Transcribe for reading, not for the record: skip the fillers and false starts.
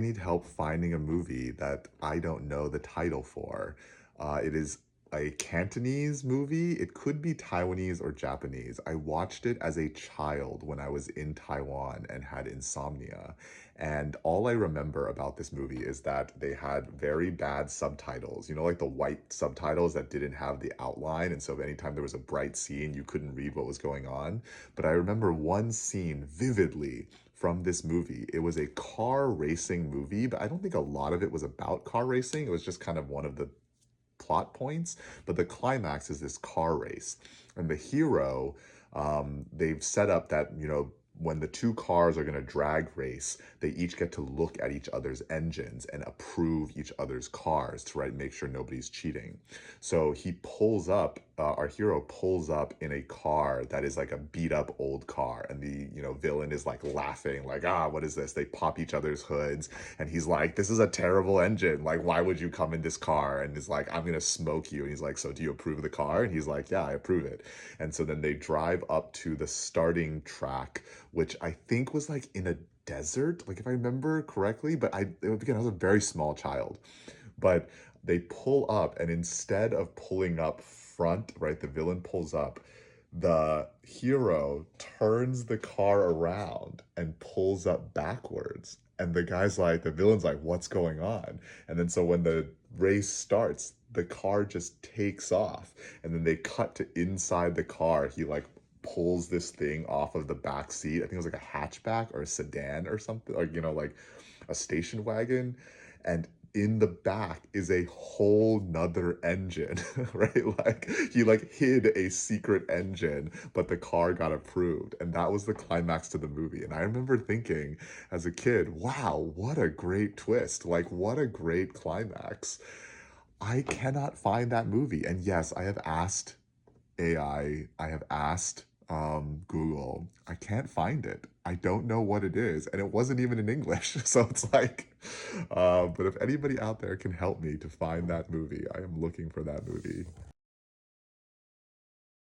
Need help finding a movie that I don't know the title for. It is a Cantonese movie. It could be Taiwanese or Japanese. I watched it as a child when I was in Taiwan and had insomnia. And all I remember about this movie is that they had very bad subtitles, you know, like the white subtitles that didn't have the outline. And so anytime there was a bright scene, you couldn't read what was going on. But I remember one scene vividly from this movie. It was a car racing movie, but I don't think a lot of it was about car racing. It was just kind of one of the plot points. But the climax is this car race. And the hero, they've set up that, you know, when the two cars are going to drag race, they each get to look at each other's engines and approve each other's cars to make sure nobody's cheating. So he pulls up, our hero pulls up in a car that is like a beat up old car, and the villain is like laughing, like, ah, what is this? They pop each other's hoods, and he's like, this is a terrible engine. Like, why would you come in this car? And he's like, I'm gonna smoke you. And he's like, so do you approve of the car? And he's like, yeah, I approve it. And so then they drive up to the starting track, which I think was like in a desert, like if I remember correctly, but again, I was a very small child. But they pull up, and instead of pulling up front, right, the villain pulls up, the hero turns the car around and pulls up backwards. And the villain's like, what's going on? And then so when the race starts, the car just takes off. And then they cut to inside the car. He like pulls this thing off of the back seat. I think it was like a hatchback or a sedan or something, like, like a station wagon. And in the back is a whole nother engine, right? Like he like hid a secret engine, but the car got approved. And that was the climax to the movie. And I remember thinking as a kid, wow, what a great twist. Like, what a great climax. I cannot find that movie. And yes, I have asked I have asked Google. I can't find it. I don't know what it is, and it wasn't even in English. So it's like, but if anybody out there can help me to find that movie, I am looking for that movie.